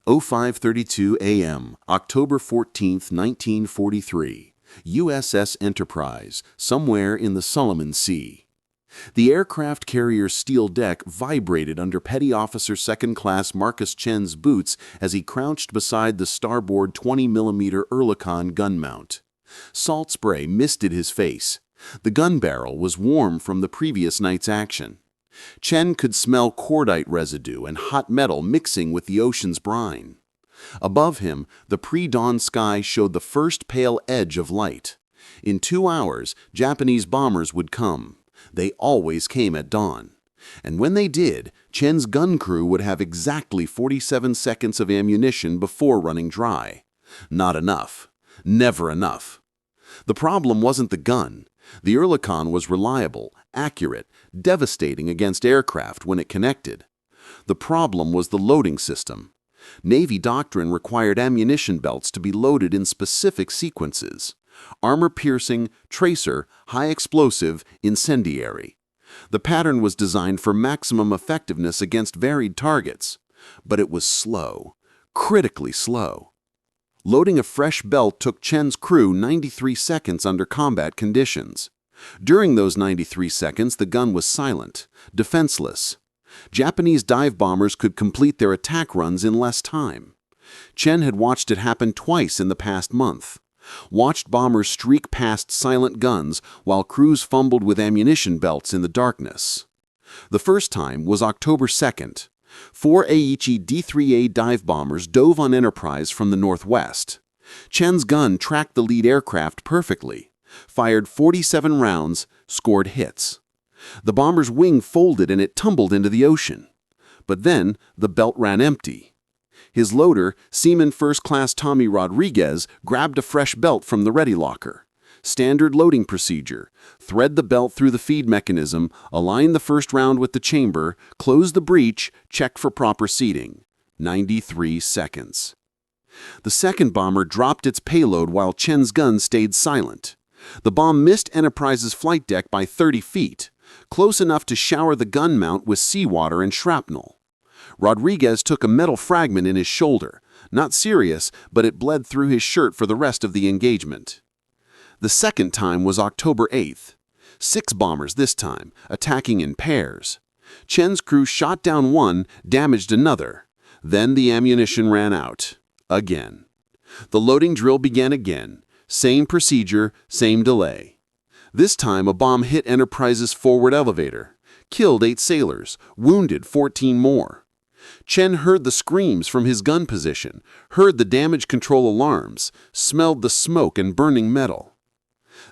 05:32 a.m., October 14, 1943. USS Enterprise, somewhere in the Solomon Sea. The aircraft carrier's steel deck vibrated under Petty Officer Second Class Marcus Chen's boots as he crouched beside the starboard 20mm Oerlikon gun mount. Salt spray misted his face. The gun barrel was warm from the previous night's action. Chen could smell cordite residue and hot metal mixing with the ocean's brine. Above him, the pre-dawn sky showed the first pale edge of light. In 2 hours, Japanese bombers would come. They always came at dawn. And when they did, Chen's gun crew would have exactly 47 seconds of ammunition before running dry. Not enough. Never enough. The problem wasn't the gun. The Oerlikon was reliable, accurate, devastating against aircraft when it connected. The problem was the loading system. Navy doctrine required ammunition belts to be loaded in specific sequences: armor-piercing, tracer, high-explosive, incendiary. The pattern was designed for maximum effectiveness against varied targets, but it was slow, critically slow. Loading a fresh belt took Chen's crew 93 seconds under combat conditions. During those 93 seconds, the gun was silent, defenseless. Japanese dive bombers could complete their attack runs in less time. Chen had watched it happen twice in the past month. Watched bombers streak past silent guns while crews fumbled with ammunition belts in the darkness. The first time was October 2nd. 4 Aichi D-3A dive bombers dove on Enterprise from the northwest. Chen's gun tracked the lead aircraft perfectly, fired 47 rounds, scored hits. The bomber's wing folded and it tumbled into the ocean. But then the belt ran empty. His loader, Seaman First Class Tommy Rodriguez, grabbed a fresh belt from the ready locker. Standard loading procedure: thread the belt through the feed mechanism, align the first round with the chamber, close the breech, check for proper seating. 93 seconds. The second bomber dropped its payload while Chen's gun stayed silent. The bomb missed Enterprise's flight deck by 30 feet, close enough to shower the gun mount with seawater and shrapnel. Rodriguez took a metal fragment in his shoulder. Not serious, but it bled through his shirt for the rest of the engagement. The second time was October 8th. 6 bombers this time, attacking in pairs. Chen's crew shot down one, damaged another. Then the ammunition ran out. Again. The loading drill began again. Same procedure, same delay. This time a bomb hit Enterprise's forward elevator. Killed 8 sailors, wounded 14 more. Chen heard the screams from his gun position, heard the damage control alarms, smelled the smoke and burning metal.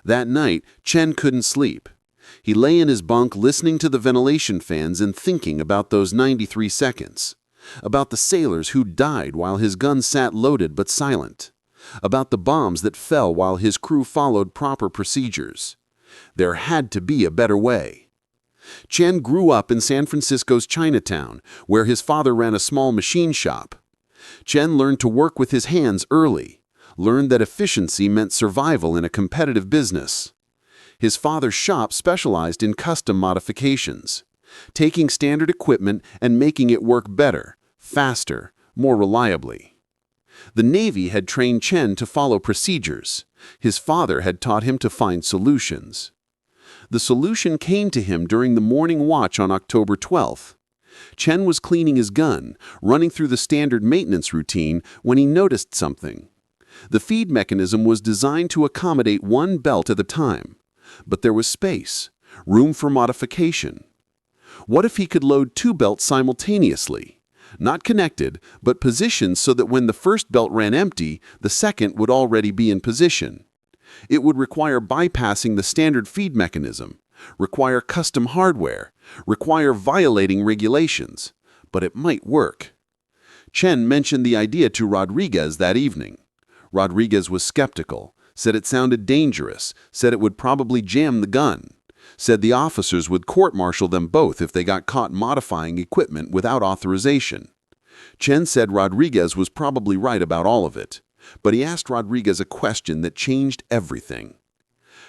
That night, Chen couldn't sleep. He lay in his bunk listening to the ventilation fans and thinking about those 93 seconds. About the sailors who died while his gun sat loaded but silent. About the bombs that fell while his crew followed proper procedures. There had to be a better way. Chen grew up in San Francisco's Chinatown, where his father ran a small machine shop. Chen learned to work with his hands early, learned that efficiency meant survival in a competitive business. His father's shop specialized in custom modifications, taking standard equipment and making it work better, faster, more reliably. The Navy had trained Chen to follow procedures. His father had taught him to find solutions. The solution came to him during the morning watch on October 12th. Chen was cleaning his gun, running through the standard maintenance routine, when he noticed something. The feed mechanism was designed to accommodate one belt at a time, but there was space, room for modification. What if he could load 2 belts simultaneously? Not connected, but positioned so that when the first belt ran empty, the second would already be in position. It would require bypassing the standard feed mechanism, require custom hardware, require violating regulations, but it might work. Chen mentioned the idea to Rodriguez that evening. Rodriguez was skeptical, said it sounded dangerous, said it would probably jam the gun, said the officers would court-martial them both if they got caught modifying equipment without authorization. Chen said Rodriguez was probably right about all of it, but he asked Rodriguez a question that changed everything.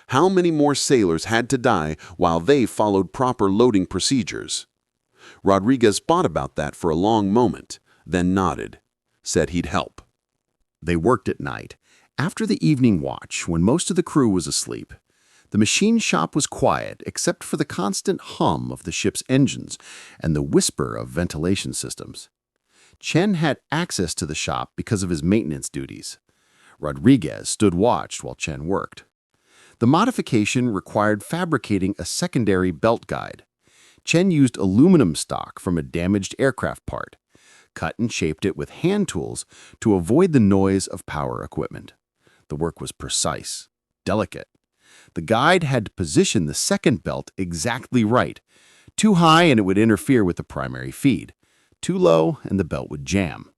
How many more sailors had to die while they followed proper loading procedures? Rodriguez thought about that for a long moment, then nodded. said he'd help. They worked at night. After the evening watch, when most of the crew was asleep, the machine shop was quiet except for the constant hum of the ship's engines and the whisper of ventilation systems. Chen had access to the shop because of his maintenance duties. Rodriguez stood watch while Chen worked. The modification required fabricating a secondary belt guide. Chen used aluminum stock from a damaged aircraft part, cut and shaped it with hand tools to avoid the noise of power equipment. The work was precise, delicate. The guide had to position the second belt exactly right. Too high and it would interfere with the primary feed. Too low and the belt would jam.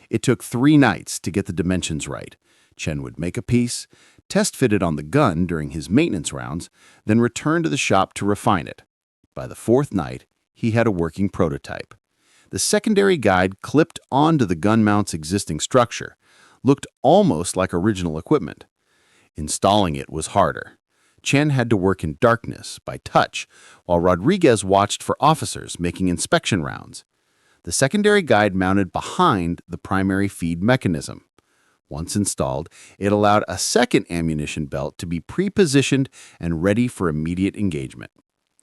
It took 3 nights to get the dimensions right. Chen would make a piece, test fit it on the gun during his maintenance rounds, then return to the shop to refine it. By the 4th night, he had a working prototype. The secondary guide clipped onto the gun mount's existing structure, looked almost like original equipment. Installing it was harder. Chen had to work in darkness, by touch, while Rodriguez watched for officers making inspection rounds. The secondary guide mounted behind the primary feed mechanism. Once installed, it allowed a second ammunition belt to be pre-positioned and ready for immediate engagement.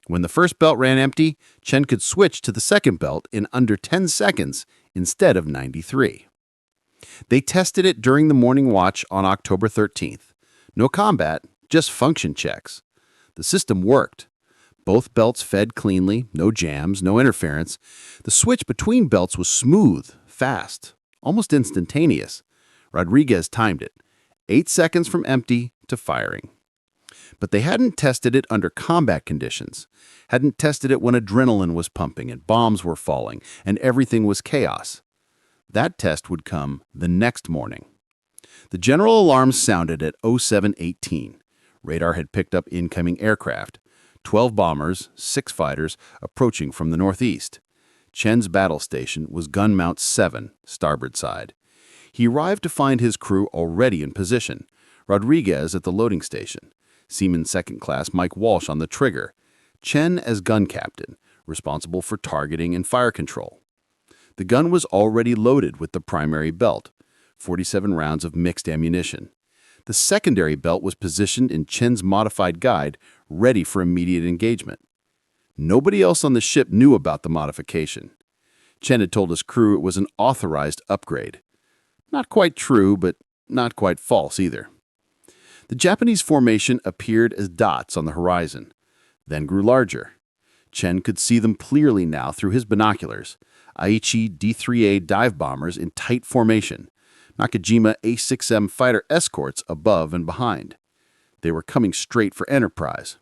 When the first belt ran empty, Chen could switch to the second belt in under 10 seconds instead of 93. They tested it during the morning watch on October 13th. No combat, just function checks. The system worked. Both belts fed cleanly, no jams, no interference. The switch between belts was smooth, fast, almost instantaneous. Rodriguez timed it, 8 seconds from empty to firing. But they hadn't tested it under combat conditions, hadn't tested it when adrenaline was pumping and bombs were falling and everything was chaos. That test would come the next morning. The general alarms sounded at 07:18. Radar had picked up incoming aircraft. 12 bombers, 6 fighters, approaching from the northeast. Chen's battle station was gun mount 7, starboard side. He arrived to find his crew already in position. Rodriguez at the loading station. Seaman Second Class Mike Walsh on the trigger. Chen as gun captain, responsible for targeting and fire control. The gun was already loaded with the primary belt, 47 rounds of mixed ammunition. The secondary belt was positioned in Chen's modified guide, ready for immediate engagement. Nobody else on the ship knew about the modification. Chen had told his crew it was an authorized upgrade. Not quite true, but not quite false either. The Japanese formation appeared as dots on the horizon, then grew larger. Chen could see them clearly now through his binoculars. Aichi D-3A dive bombers in tight formation. Nakajima A-6M fighter escorts above and behind. They were coming straight for Enterprise.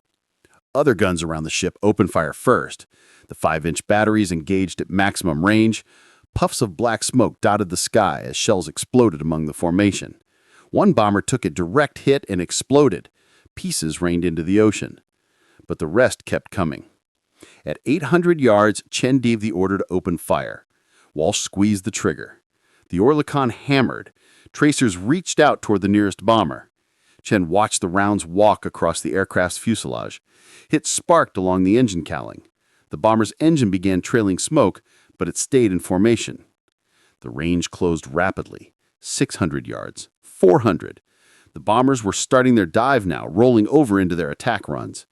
Other guns around the ship opened fire first. The 5-inch batteries engaged at maximum range. Puffs of black smoke dotted the sky as shells exploded among the formation. One bomber took a direct hit and exploded. Pieces rained into the ocean. But the rest kept coming. At 800 yards, Chen gave the order to open fire. Walsh squeezed the trigger. The Oerlikon hammered. Tracers reached out toward the nearest bomber. Chen watched the rounds walk across the aircraft's fuselage. Hits sparked along the engine cowling. The bomber's engine began trailing smoke, but it stayed in formation. The range closed rapidly. 600 yards. 400. The bombers were starting their dive now, rolling over into their attack runs.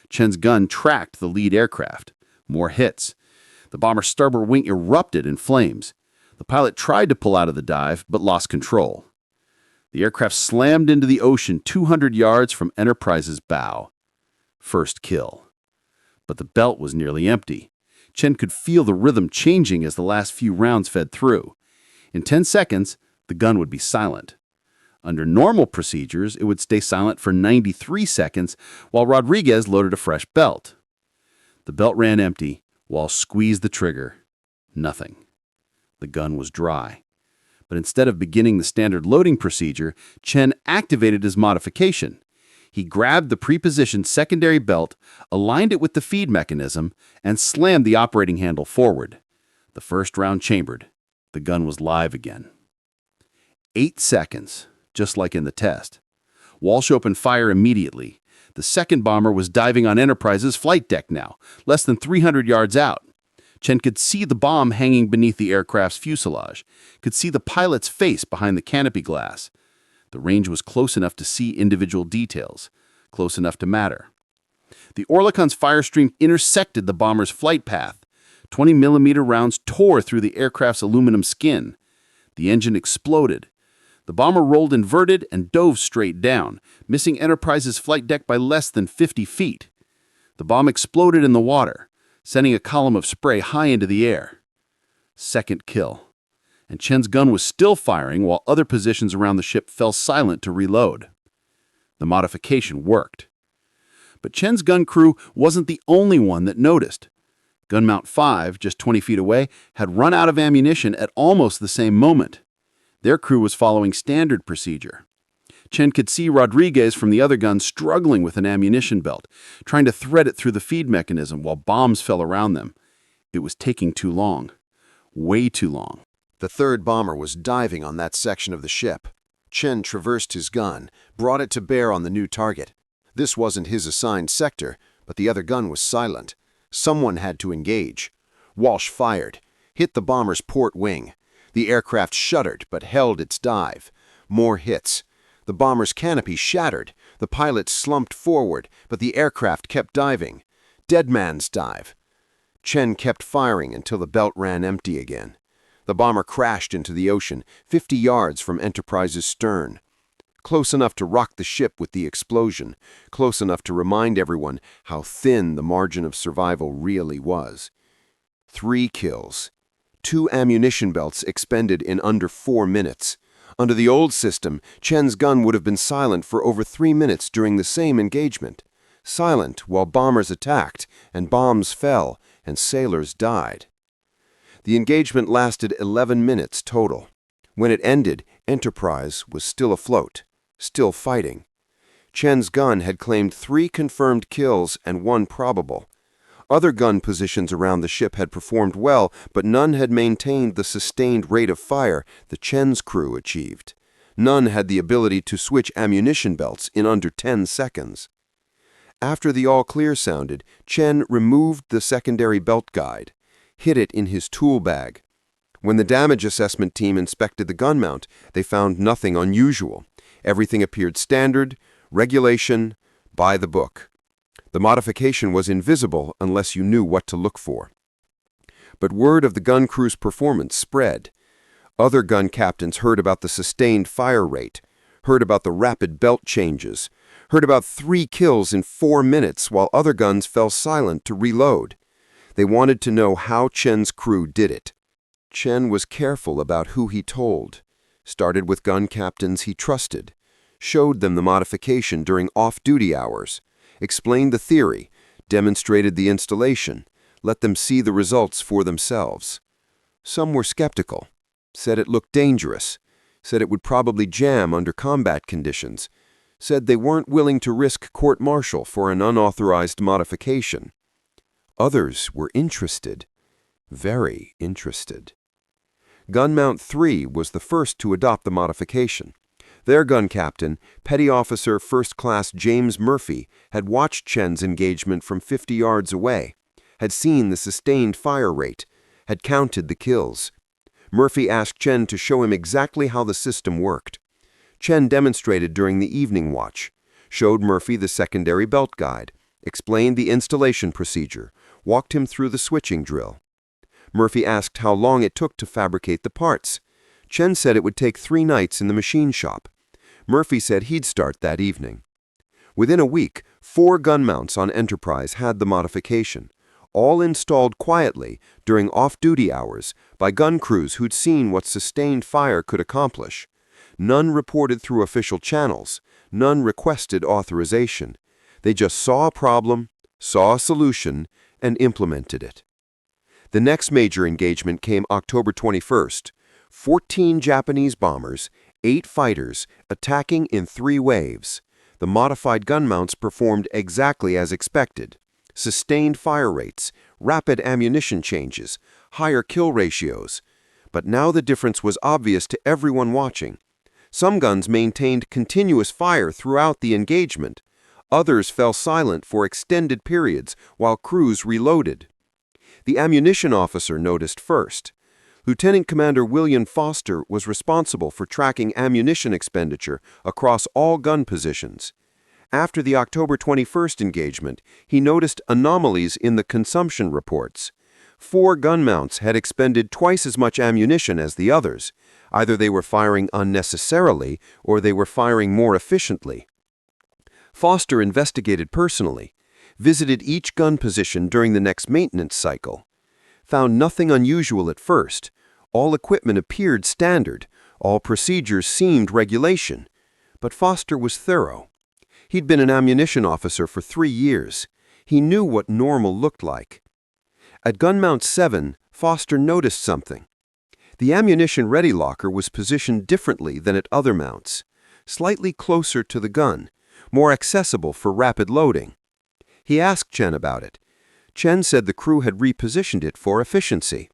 Chen's gun tracked the lead aircraft. More hits. The bomber's starboard wing erupted in flames. The pilot tried to pull out of the dive, but lost control. The aircraft slammed into the ocean 200 yards from Enterprise's bow. First kill. But the belt was nearly empty. Chen could feel the rhythm changing as the last few rounds fed through. In 10 seconds, the gun would be silent. Under normal procedures, it would stay silent for 93 seconds while Rodriguez loaded a fresh belt. The belt ran empty. Walsh squeezed the trigger. Nothing. The gun was dry. But instead of beginning the standard loading procedure, Chen activated his modification. He grabbed the pre-positioned secondary belt, aligned it with the feed mechanism, and slammed the operating handle forward. The first round chambered. The gun was live again. 8 seconds, just like in the test. Walsh opened fire immediately. The second bomber was diving on Enterprise's flight deck now, less than 300 yards out. Chen could see the bomb hanging beneath the aircraft's fuselage, could see the pilot's face behind the canopy glass. The range was close enough to see individual details, close enough to matter. The Oerlikon's fire stream intersected the bomber's flight path. 20-millimeter rounds tore through the aircraft's aluminum skin. The engine exploded. The bomber rolled inverted and dove straight down, missing Enterprise's flight deck by less than 50 feet. The bomb exploded in the water, sending a column of spray high into the air. Second kill. And Chen's gun was still firing while other positions around the ship fell silent to reload. The modification worked. But Chen's gun crew wasn't the only one that noticed. Gun Mount 5, just 20 feet away, had run out of ammunition at almost the same moment. Their crew was following standard procedure. Chen could see Rodriguez from the other gun struggling with an ammunition belt, trying to thread it through the feed mechanism while bombs fell around them. It was taking too long. Way too long. The third bomber was diving on that section of the ship. Chen traversed his gun, brought it to bear on the new target. This wasn't his assigned sector, but the other gun was silent. Someone had to engage. Walsh fired, hit the bomber's port wing. The aircraft shuddered but held its dive. More hits. The bomber's canopy shattered. The pilot slumped forward, but the aircraft kept diving. Dead man's dive. Chen kept firing until the belt ran empty again. The bomber crashed into the ocean, 50 yards from Enterprise's stern. Close enough to rock the ship with the explosion, close enough to remind everyone how thin the margin of survival really was. 3 kills. 2 ammunition belts expended in under 4 minutes. Under the old system, Chen's gun would have been silent for over 3 minutes during the same engagement. Silent while bombers attacked, and bombs fell, and sailors died. The engagement lasted 11 minutes total. When it ended, Enterprise was still afloat, still fighting. Chen's gun had claimed 3 confirmed kills and 1 probable. Other gun positions around the ship had performed well, but none had maintained the sustained rate of fire the Chen's crew achieved. None had the ability to switch ammunition belts in under 10 seconds. After the all-clear sounded, Chen removed the secondary belt guide, hid it in his tool bag. When the damage assessment team inspected the gun mount, they found nothing unusual. Everything appeared standard, regulation, by the book. The modification was invisible unless you knew what to look for. But word of the gun crew's performance spread. Other gun captains heard about the sustained fire rate, heard about the rapid belt changes, heard about 3 kills in 4 minutes while other guns fell silent to reload. They wanted to know how Chen's crew did it. Chen was careful about who he told. Started with gun captains he trusted, showed them the modification during off-duty hours, explained the theory, demonstrated the installation, let them see the results for themselves. Some were skeptical, said it looked dangerous, said it would probably jam under combat conditions, said they weren't willing to risk court-martial for an unauthorized modification. Others were interested, very interested. Gun Mount 3 was the first to adopt the modification. Their gun captain, Petty Officer First Class James Murphy, had watched Chen's engagement from 50 yards away, had seen the sustained fire rate, had counted the kills. Murphy asked Chen to show him exactly how the system worked. Chen demonstrated during the evening watch, showed Murphy the secondary belt guide, explained the installation procedure, walked him through the switching drill. Murphy asked how long it took to fabricate the parts. Chen said it would take 3 nights in the machine shop. Murphy said he'd start that evening. Within a week, 4 gun mounts on Enterprise had the modification, all installed quietly during off-duty hours by gun crews who'd seen what sustained fire could accomplish. None reported through official channels, none requested authorization. They just saw a problem, saw a solution, and implemented it. The next major engagement came October 21st. 14 Japanese bombers, 8 fighters, attacking in 3 waves. The modified gun mounts performed exactly as expected. Sustained fire rates, rapid ammunition changes, higher kill ratios. But now the difference was obvious to everyone watching. Some guns maintained continuous fire throughout the engagement. Others fell silent for extended periods while crews reloaded. The ammunition officer noticed first. Lieutenant Commander William Foster was responsible for tracking ammunition expenditure across all gun positions. After the October 21st engagement, he noticed anomalies in the consumption reports. 4 gun mounts had expended twice as much ammunition as the others. Either they were firing unnecessarily or they were firing more efficiently. Foster investigated personally, visited each gun position during the next maintenance cycle. Found nothing unusual at first. All equipment appeared standard. All procedures seemed regulation. But Foster was thorough. He'd been an ammunition officer for 3 years. He knew what normal looked like. At gun mount 7, Foster noticed something. The ammunition ready locker was positioned differently than at other mounts, slightly closer to the gun, more accessible for rapid loading. He asked Chen about it. Chen said the crew had repositioned it for efficiency.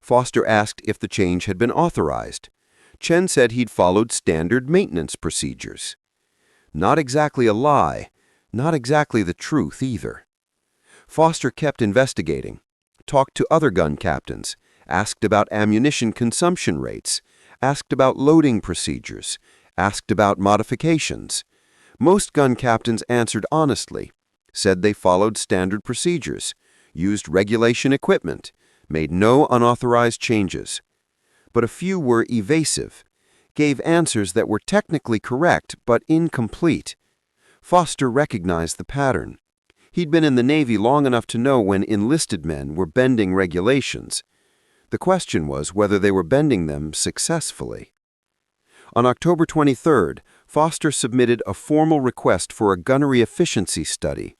Foster asked if the change had been authorized. Chen said he'd followed standard maintenance procedures. Not exactly a lie, not exactly the truth either. Foster kept investigating, talked to other gun captains, asked about ammunition consumption rates, asked about loading procedures, asked about modifications. Most gun captains answered honestly, said they followed standard procedures, used regulation equipment, made no unauthorized changes. But a few were evasive, gave answers that were technically correct but incomplete. Foster recognized the pattern. He'd been in the Navy long enough to know when enlisted men were bending regulations. The question was whether they were bending them successfully. On October 23rd, Foster submitted a formal request for a gunnery efficiency study.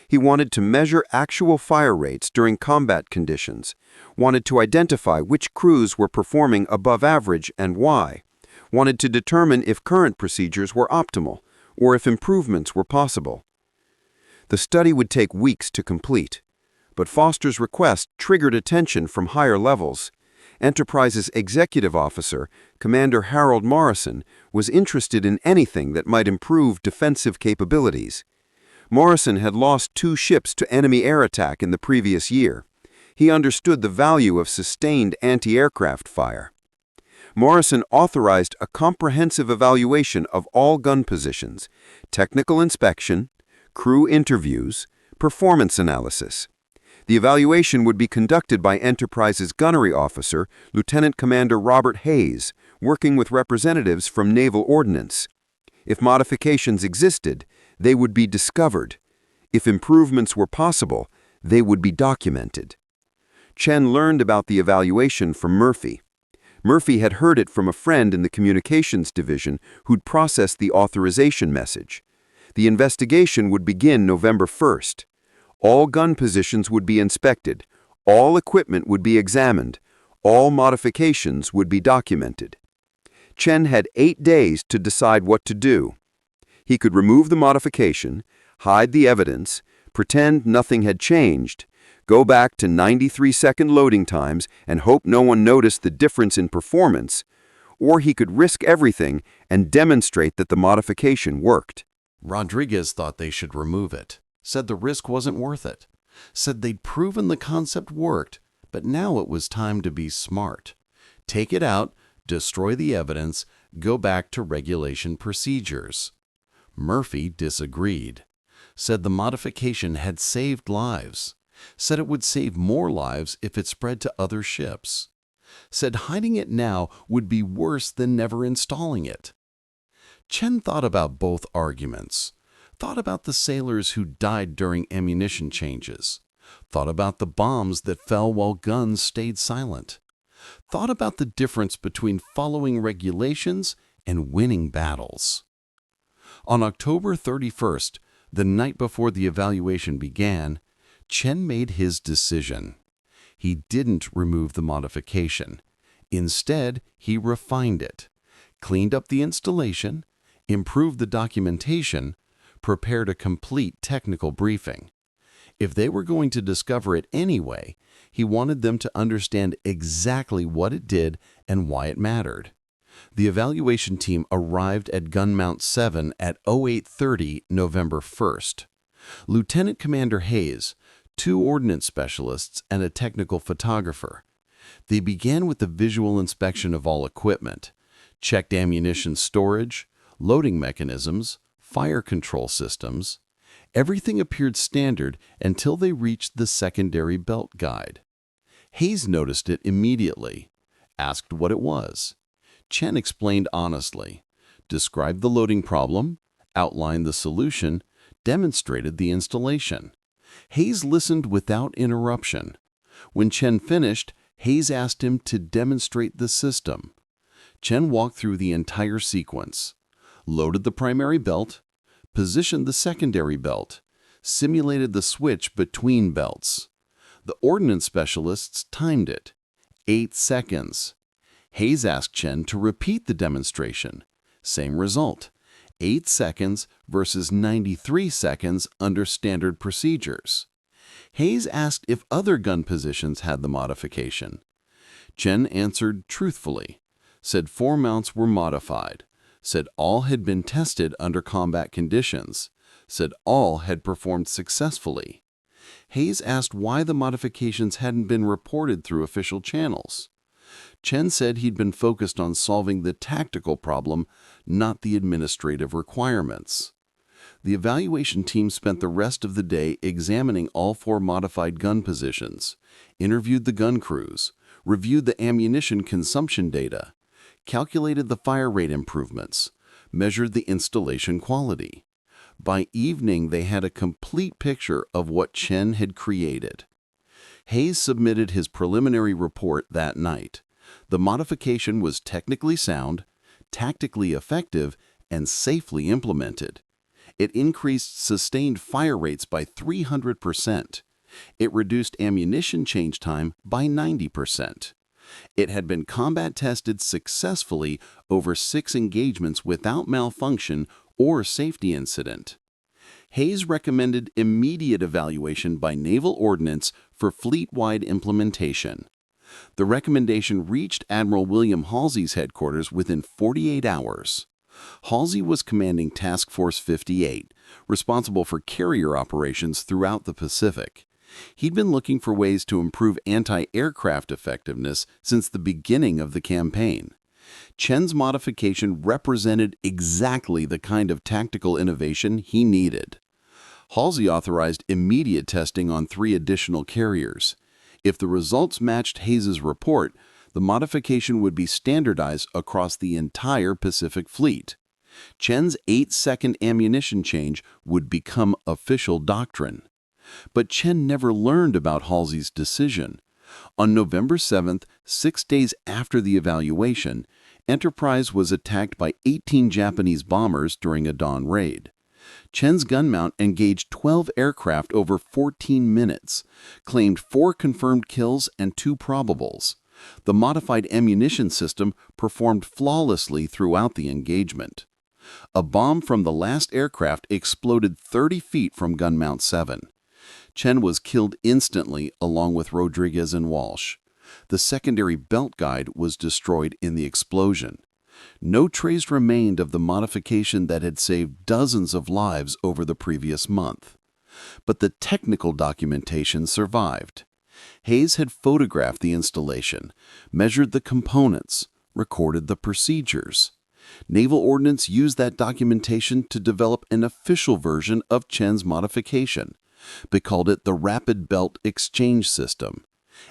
He wanted to measure actual fire rates during combat conditions, wanted to identify which crews were performing above average and why, wanted to determine if current procedures were optimal or if improvements were possible. The study would take weeks to complete, but Foster's request triggered attention from higher levels. Enterprise's executive officer, Commander Harold Morrison, was interested in anything that might improve defensive capabilities. Morrison had lost 2 ships to enemy air attack in the previous year. He understood the value of sustained anti-aircraft fire. Morrison authorized a comprehensive evaluation of all gun positions, technical inspection, crew interviews, performance analysis. The evaluation would be conducted by Enterprise's gunnery officer, Lieutenant Commander Robert Hayes, working with representatives from Naval Ordnance. If modifications existed, they would be discovered. If improvements were possible, they would be documented. Chen learned about the evaluation from Murphy. Murphy had heard it from a friend in the communications division who'd processed the authorization message. The investigation would begin November 1st. All gun positions would be inspected. All equipment would be examined. All modifications would be documented. Chen had 8 days to decide what to do. He could remove the modification, hide the evidence, pretend nothing had changed, go back to 93-second loading times and hope no one noticed the difference in performance, or he could risk everything and demonstrate that the modification worked. Rodriguez thought they should remove it, said the risk wasn't worth it, said they'd proven the concept worked, but now it was time to be smart. Take it out, destroy the evidence, go back to regulation procedures. Murphy disagreed, said the modification had saved lives, said it would save more lives if it spread to other ships, said hiding it now would be worse than never installing it. Chen thought about both arguments, thought about the sailors who died during ammunition changes, thought about the bombs that fell while guns stayed silent, thought about the difference between following regulations and winning battles. On October 31st, the night before the evaluation began, Chen made his decision. He didn't remove the modification. Instead, he refined it, cleaned up the installation, improved the documentation, prepared a complete technical briefing. If they were going to discover it anyway, he wanted them to understand exactly what it did and why it mattered. The evaluation team arrived at Gun Mount 7 at 0830 November 1st. Lieutenant Commander Hayes, 2 ordnance specialists, and a technical photographer. They began with the visual inspection of all equipment, checked ammunition storage, loading mechanisms, fire control systems. Everything appeared standard until they reached the secondary belt guide. Hayes noticed it immediately, asked what it was. Chen explained honestly, described the loading problem, outlined the solution, demonstrated the installation. Hayes listened without interruption. When Chen finished, Hayes asked him to demonstrate the system. Chen walked through the entire sequence, loaded the primary belt, positioned the secondary belt, simulated the switch between belts. The ordnance specialists timed it, 8 seconds. Hayes asked Chen to repeat the demonstration. Same result, 8 seconds versus 93 seconds under standard procedures. Hayes asked if other gun positions had the modification. Chen answered truthfully, said 4 mounts were modified, said all had been tested under combat conditions, said all had performed successfully. Hayes asked why the modifications hadn't been reported through official channels. Chen said he'd been focused on solving the tactical problem, not the administrative requirements. The evaluation team spent the rest of the day examining all 4 modified gun positions, interviewed the gun crews, reviewed the ammunition consumption data, calculated the fire rate improvements, measured the installation quality. By evening, they had a complete picture of what Chen had created. Hayes submitted his preliminary report that night. The modification was technically sound, tactically effective, and safely implemented. It increased sustained fire rates by 300%. It reduced ammunition change time by 90%. It had been combat tested successfully over 6 engagements without malfunction or safety incident. Hayes recommended immediate evaluation by Naval Ordnance for fleet-wide implementation. The recommendation reached Admiral William Halsey's headquarters within 48 hours. Halsey was commanding Task Force 58, responsible for carrier operations throughout the Pacific. He'd been looking for ways to improve anti-aircraft effectiveness since the beginning of the campaign. Chen's modification represented exactly the kind of tactical innovation he needed. Halsey authorized immediate testing on 3 additional carriers. If the results matched Hayes's report, the modification would be standardized across the entire Pacific Fleet. Chen's 8-second ammunition change would become official doctrine. But Chen never learned about Halsey's decision. On November 7th, 6 days after the evaluation, Enterprise was attacked by 18 Japanese bombers during a dawn raid. Chen's gun mount engaged 12 aircraft over 14 minutes, claimed 4 confirmed kills and 2 probables. The modified ammunition system performed flawlessly throughout the engagement. A bomb from the last aircraft exploded 30 feet from gun mount 7. Chen was killed instantly along with Rodriguez and Walsh. The secondary belt guide was destroyed in the explosion. No trace remained of the modification that had saved dozens of lives over the previous month. But the technical documentation survived. Hayes had photographed the installation, measured the components, recorded the procedures. Naval Ordnance used that documentation to develop an official version of Chen's modification. They called it the Rapid Belt Exchange System,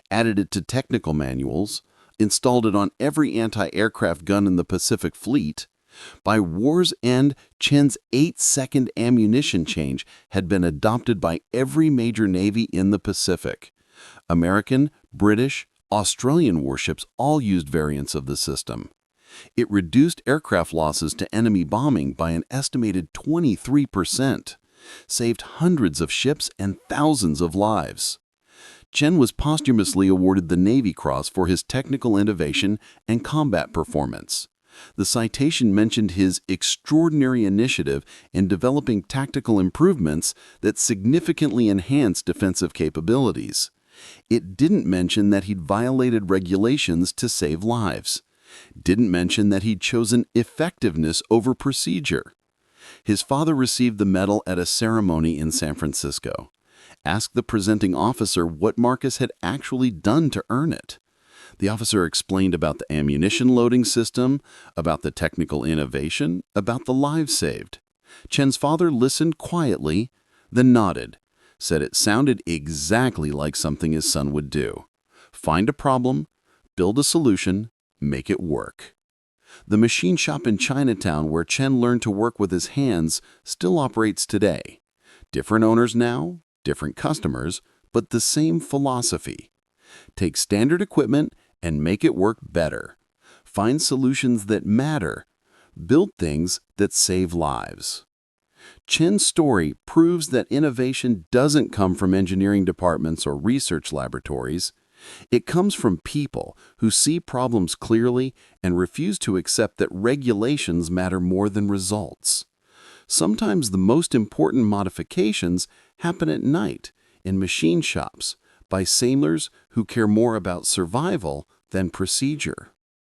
added it to technical manuals, installed it on every anti-aircraft gun in the Pacific Fleet. By war's end, Chen's 8-second ammunition change had been adopted by every major navy in the Pacific. American, British, Australian warships all used variants of the system. It reduced aircraft losses to enemy bombing by an estimated 23%, saved hundreds of ships and thousands of lives. Chen was posthumously awarded the Navy Cross for his technical innovation and combat performance. The citation mentioned his extraordinary initiative in developing tactical improvements that significantly enhanced defensive capabilities. It didn't mention that he'd violated regulations to save lives. Didn't mention that he'd chosen effectiveness over procedure. His father received the medal at a ceremony in San Francisco. asked the presenting officer what Marcus had actually done to earn it. The officer explained about the ammunition loading system, about the technical innovation, about the lives saved. Chen's father listened quietly, then nodded, said it sounded exactly like something his son would do. Find a problem, build a solution, make it work. The machine shop in Chinatown where Chen learned to work with his hands still operates today. Different owners now, different customers, but the same philosophy. Take standard equipment and make it work better. Find solutions that matter. Build things that save lives. Chen's story proves that innovation doesn't come from engineering departments or research laboratories. It comes from people who see problems clearly and refuse to accept that regulations matter more than results. Sometimes the most important modifications happen at night in machine shops by sailors who care more about survival than procedure.